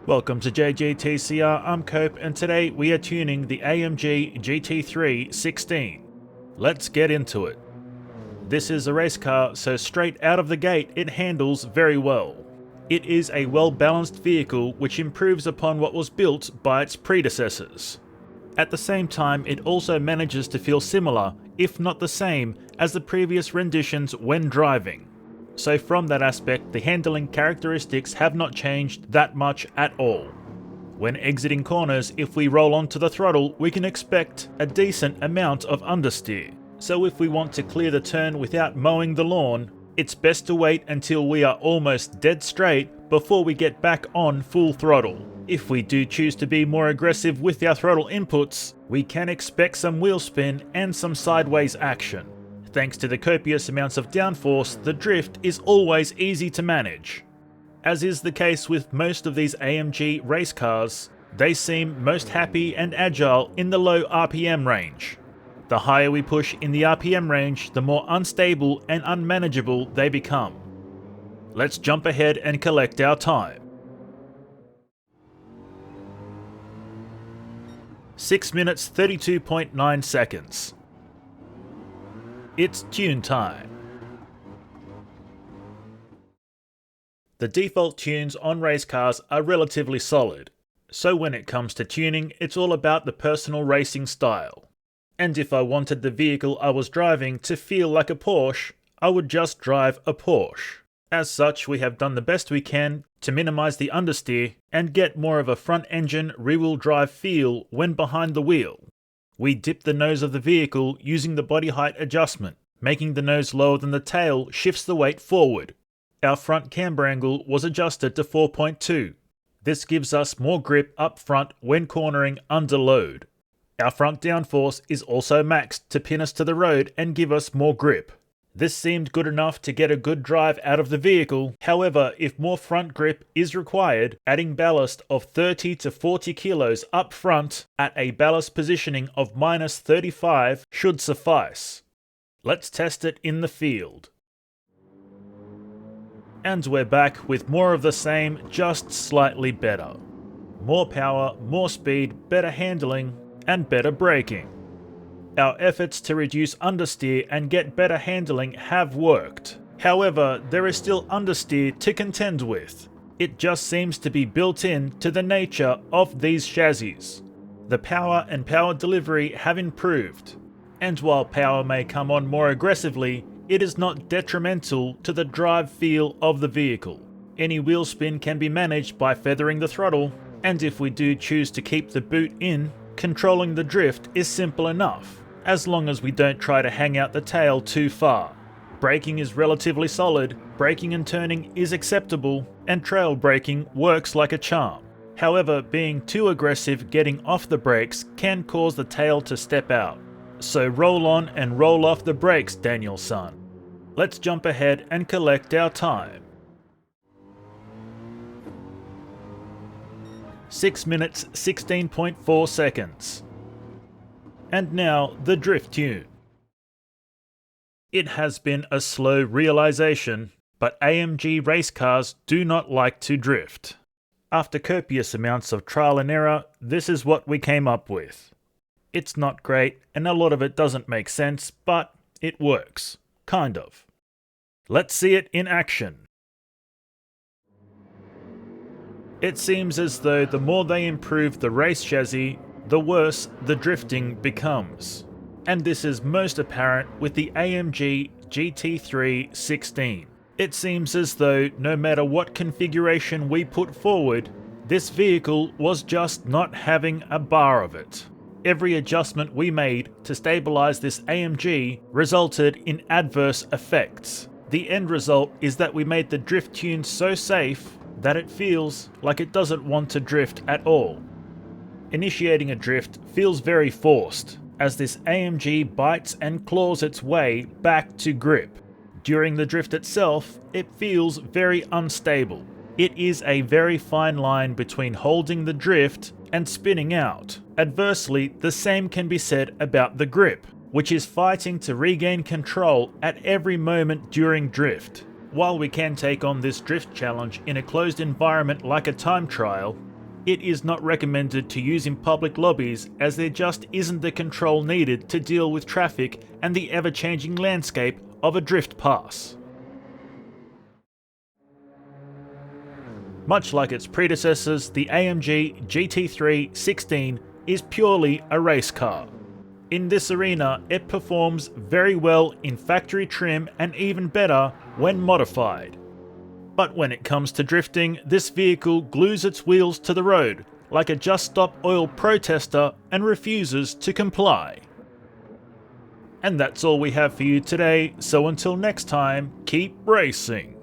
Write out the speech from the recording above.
Welcome to JGTCR, I'm Cope, and today we are tuning the AMG GT3 16. Let's get into it. This is a race car, so straight out of the gate it handles very well. It is a well-balanced vehicle which improves upon what was built by its predecessors. At the same time, it also manages to feel similar, if not the same, as the previous renditions when driving. So from that aspect, the handling characteristics have not changed that much at all. When exiting corners, if we roll onto the throttle, we can expect a decent amount of understeer. So if we want to clear the turn without mowing the lawn, it's best to wait until we are almost dead straight before we get back on full throttle. If we do choose to be more aggressive with our throttle inputs, we can expect some wheel spin and some sideways action. Thanks to the copious amounts of downforce, the drift is always easy to manage. As is the case with most of these AMG race cars, they seem most happy and agile in the low RPM range. The higher we push in the RPM range, the more unstable and unmanageable they become. Let's jump ahead and collect our time. 6 minutes 32.9 seconds. It's tune time. The default tunes on race cars are relatively solid, so when it comes to tuning, it's all about the personal racing style. And if I wanted the vehicle I was driving to feel like a Porsche, I would just drive a Porsche. As such, we have done the best we can to minimize the understeer and get more of a front-engine rear-wheel drive feel when behind the wheel. We dip the nose of the vehicle using the body height adjustment. Making the nose lower than the tail shifts the weight forward. Our front camber angle was adjusted to 4.2. This gives us more grip up front when cornering under load. Our front downforce is also maxed to pin us to the road and give us more grip. This seemed good enough to get a good drive out of the vehicle. However, if more front grip is required, adding ballast of 30 to 40 kilos up front at a ballast positioning of -35 should suffice. Let's test it in the field. And we're back with more of the same, just slightly better. More power, more speed, better handling, and better braking. Our efforts to reduce understeer and get better handling have worked. However, there is still understeer to contend with. It just seems to be built in to the nature of these chassis. The power and power delivery have improved. And while power may come on more aggressively, it is not detrimental to the drive feel of the vehicle. Any wheel spin can be managed by feathering the throttle, and if we do choose to keep the boot in, controlling the drift is simple enough, as long as we don't try to hang out the tail too far. Braking is relatively solid, braking and turning is acceptable, and trail braking works like a charm. However, being too aggressive getting off the brakes can cause the tail to step out. So roll on and roll off the brakes, Daniel-san. Let's jump ahead and collect our time. 6 minutes 16.4 seconds. And now the drift tune. It has been a slow realization, but AMG race cars do not like to drift. After copious amounts of trial and error, this is what we came up with. It's not great, and a lot of it doesn't make sense, but it works. Kind of. Let's see it in action. It seems as though the more they improve the race chassis, the worse the drifting becomes. And this is most apparent with the AMG GT3 16. It seems as though no matter what configuration we put forward, this vehicle was just not having a bar of it. Every adjustment we made to stabilize this AMG resulted in adverse effects. The end result is that we made the drift tune so safe that it feels like it doesn't want to drift at all. Initiating a drift feels very forced, as this AMG bites and claws its way back to grip. During the drift itself, it feels very unstable. It is a very fine line between holding the drift and spinning out. Adversely, the same can be said about the grip, which is fighting to regain control at every moment during drift. While we can take on this drift challenge in a closed environment like a time trial, it is not recommended to use in public lobbies as there just isn't the control needed to deal with traffic and the ever-changing landscape of a drift pass. Much like its predecessors, the AMG GT3 16 is purely a race car. In this arena, it performs very well in factory trim and even better when modified. But when it comes to drifting, this vehicle glues its wheels to the road like a Just Stop Oil protester and refuses to comply. And that's all we have for you today, so until next time, keep racing.